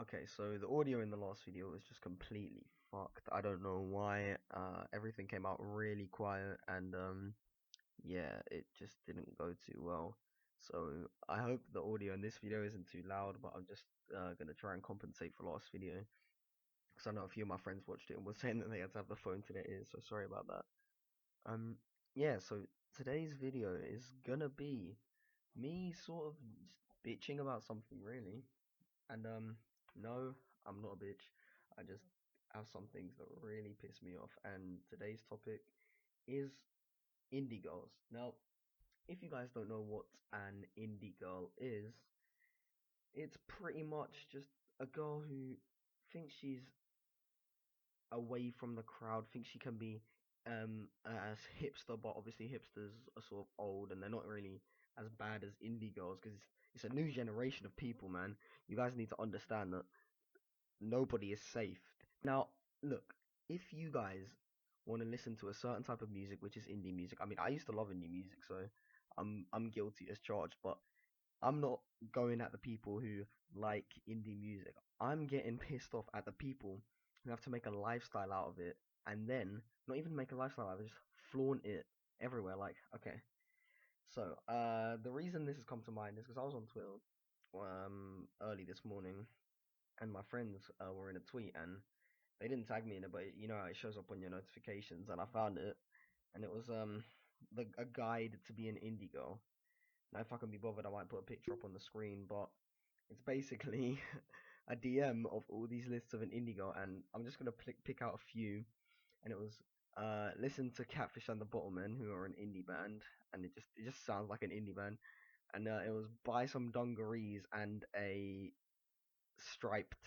Okay, so the audio in the last video was just completely fucked. I don't know why. Everything came out really quiet, and yeah, it just didn't go too well. So I hope the audio in this video isn't too loud, but I'm just gonna try and compensate for last video because I know a few of my friends watched it and were saying that they had to have the phone to their ears. So sorry about that. Um, yeah. So today's video is gonna be me sort of just bitching about something really. And no, I'm not a bitch. I just have some things that really piss me off. And today's topic is indie girls. Now, if you guys don't know what an indie girl is, it's pretty much just a girl who thinks she's away from the crowd, thinks she can be as hipster, but obviously hipsters are sort of old and they're not really as bad as indie girls because it's a new generation of people, man. You guys need to understand that nobody is safe. Now, look, if you guys want to listen to a certain type of music, which is indie music, I mean, I used to love indie music, so I'm guilty as charged, but I'm not going at the people who like indie music. I'm getting pissed off at the people who have to make a lifestyle out of it and then not even make a lifestyle out of it, just flaunt it everywhere. Like, okay, so the reason this has come to mind is because I was on Twitter early this morning and my friends were in a tweet and they didn't tag me in it, but you know how it shows up on your notifications, and I found it, and it was a guide to be an indie girl. Now, if I can be bothered, I might put a picture up on the screen, but it's basically a DM of all these lists of an indie girl, and I'm just gonna pick out a few, and it was listen to Catfish and the Bottlemen, who are an indie band, and it just sounds like an indie band, and it was buy some dungarees and a striped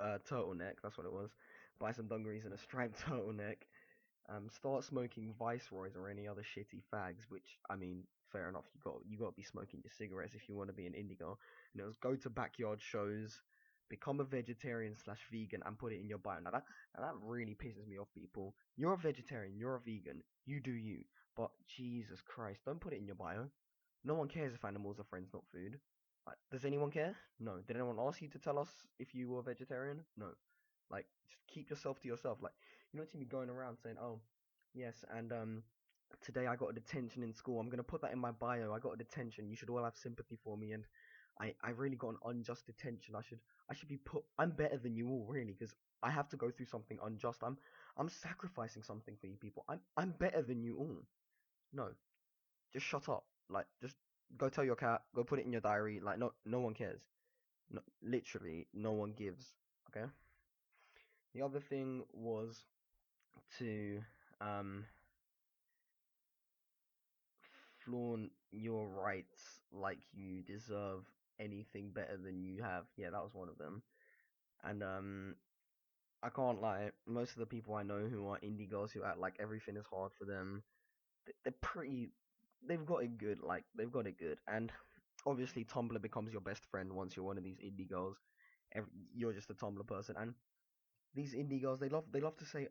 turtleneck. That's what it was. Buy some dungarees and a striped turtleneck. Start smoking Viceroys or any other shitty fags. Which I mean, fair enough. You got to be smoking your cigarettes if you want to be an indie girl. And it was go to backyard shows, become a vegetarian slash vegan, and put it in your bio. Now that really pisses me off. People, you're a vegetarian, you're a vegan, you do you. But Jesus Christ, don't put it in your bio. No one cares if animals are friends, not food. Like, does anyone care? No. Did anyone ask you to tell us if you were vegetarian? No. Like, just keep yourself to yourself. Like, you don't see me going around saying, "Oh, yes, and today I got a detention in school. I'm gonna put that in my bio. I got a detention. You should all have sympathy for me, and I really got an unjust detention. I should be put. I'm better than you all, really, because I have to go through something unjust. I'm sacrificing something for you people. I'm better than you all. No, just shut up. Like, just go tell your cat. Go put it in your diary. Like, no one cares. No, literally, no one gives. Okay. The other thing was to um flaunt your rights like you deserve anything better than you have. Yeah, that was one of them. And I can't lie, most of the people I know who are indie girls who act like everything is hard for them, they're pretty. They've got it good. Like they've got it good. And obviously, Tumblr becomes your best friend once you're one of these indie girls. You're just a Tumblr person, and these indie girls they love to say,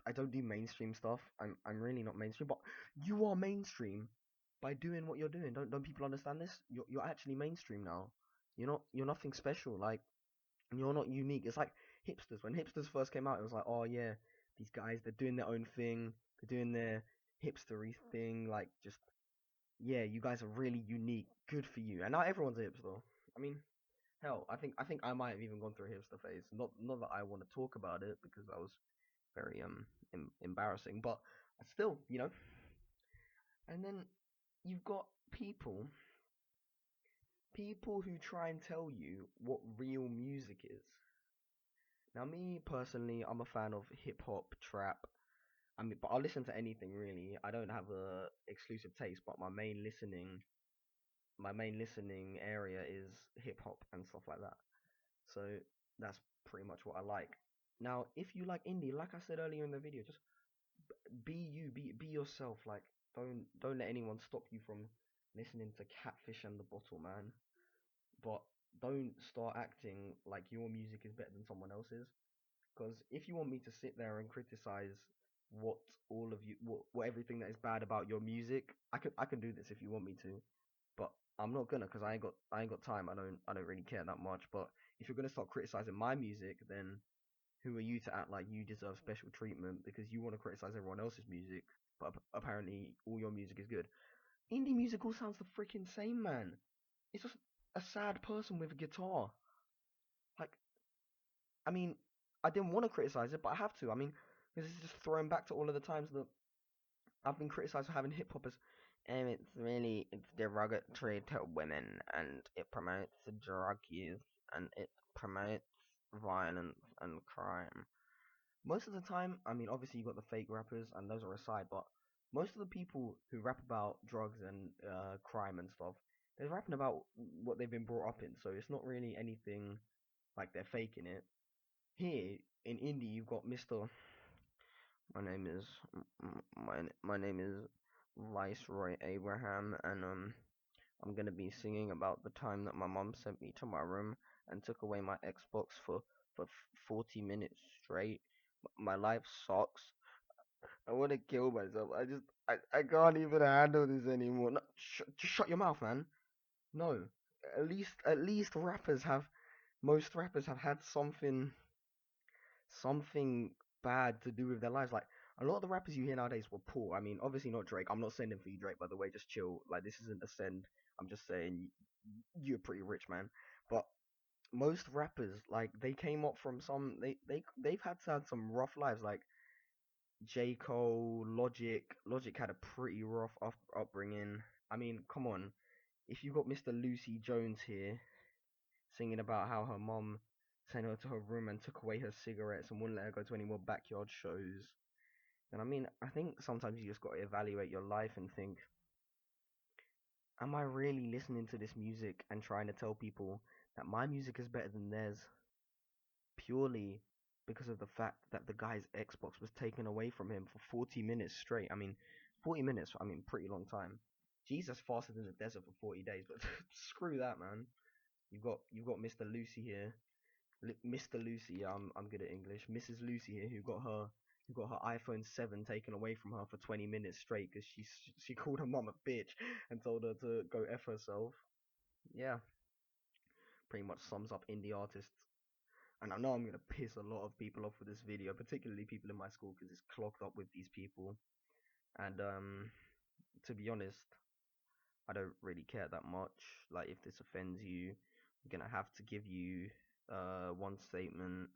I don't do mainstream stuff. I'm really not mainstream, but you are mainstream by doing what you're doing. Don't people understand this? You're actually mainstream now. You're nothing special. Like you're not unique. It's like hipsters. When hipsters first came out, it was like, oh yeah, these guys they're doing their own thing. They're doing their hipstery thing. Like just yeah, you guys are really unique. Good for you. And now everyone's a hipster. I mean, hell, I think I might have even gone through a hipster phase. Not that I want to talk about it because that was very embarrassing, but still, And then you've got people who try and tell you what real music is. Now, me personally, I'm a fan of hip hop, trap. I mean, but I'll listen to anything really. I don't have a exclusive taste, but my main listening area is hip hop and stuff like that. So that's pretty much what I like. Now, if you like indie, like I said earlier in the video, just be you, be yourself. Like, don't let anyone stop you from listening to Catfish and the Bottle Man. But don't start acting like your music is better than someone else's. Because if you want me to sit there and criticize what all of you, what everything that is bad about your music, I can do this if you want me to. but I'm not gonna because I ain't got time. I don't really care that much. But if you're gonna start criticizing my music, then who are you to act like you deserve special treatment because you want to criticize everyone else's music, but apparently all your music is good. Indie music all sounds the freaking same, man. It's just a sad person with a guitar. Like, I mean, I didn't want to criticize it, but I have to. I mean, because it's just throwing back to all of the times that I've been criticized for having hip hop as, and it's derogatory to women, and it promotes drug use, and it promotes violence and crime. Most of the time, I mean, obviously you got the fake rappers, and those are aside, but most of the people who rap about drugs and crime and stuff, they're rapping about what they've been brought up in, so it's not really anything like they're faking it. Here in indie, you've got Mr. My name is my name is Viceroy Abraham, and I'm gonna be singing about the time that my mom sent me to my room and took away my Xbox for 40 minutes straight. My life sucks. I want to kill myself. I can't even handle this anymore. No, just shut your mouth, man. No, at least rappers have most rappers have had something bad to do with their lives. Like a lot of the rappers you hear nowadays were poor. I mean, obviously not Drake. I'm not sending for you, Drake. By the way, just chill. Like this isn't a send. I'm just saying you're pretty rich, man. But most rappers, like they came up from some they've had to have some rough lives. Like J. Cole, Logic had a pretty rough upbringing. I mean, come on. If you got Mr. Lucy Jones here singing about how her mom sent her to her room and took away her cigarettes and wouldn't let her go to any more backyard shows, then I mean, I think sometimes you just got to evaluate your life and think, am I really listening to this music and trying to tell people that my music is better than theirs purely because of the fact that the guy's Xbox was taken away from him for 40 minutes straight? I mean, 40 minutes, I mean, pretty long time. Jesus fasted in the desert for 40 days, but screw that, man. You've got Mr. Lucy here, Mr. Lucy. Yeah, I'm good at English. Mrs. Lucy here, who got her iPhone 7 taken away from her for 20 minutes straight because she called her mom a bitch and told her to go f herself. Yeah, pretty much sums up indie artists. And I know I'm gonna piss a lot of people off with this video, particularly people in my school, because it's clogged up with these people. And to be honest, I don't really care that much. Like, if this offends you, I'm gonna have to give you one statement.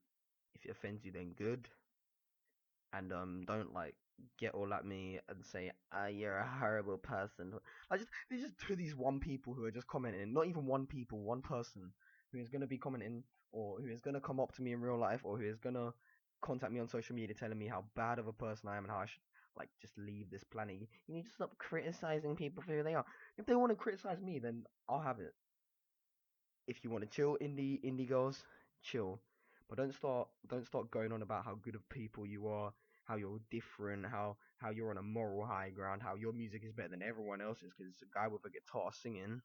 If it offends you, then good. And don't like get all at me and say, ah, you're a horrible person. I just there's just these one people who are just commenting, not even one people, one person who is gonna be commenting or who is gonna come up to me in real life or who is gonna contact me on social media telling me how bad of a person I am and how I should like just leave this planet. You need to stop criticizing people for who they are. If they want to criticize me, then I'll have it. If you want to chill, indie girls, chill, but don't start going on about how good of people you are, how you're different, how you're on a moral high ground, how your music is better than everyone else's because it's a guy with a guitar singing.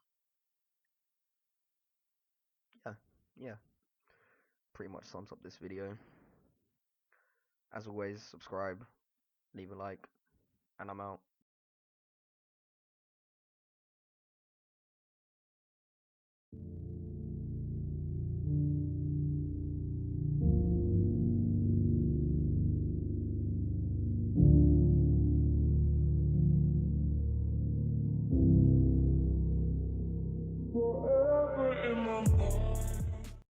Yeah, yeah, pretty much sums up this video. As always, subscribe, leave a like, and I'm out. Forever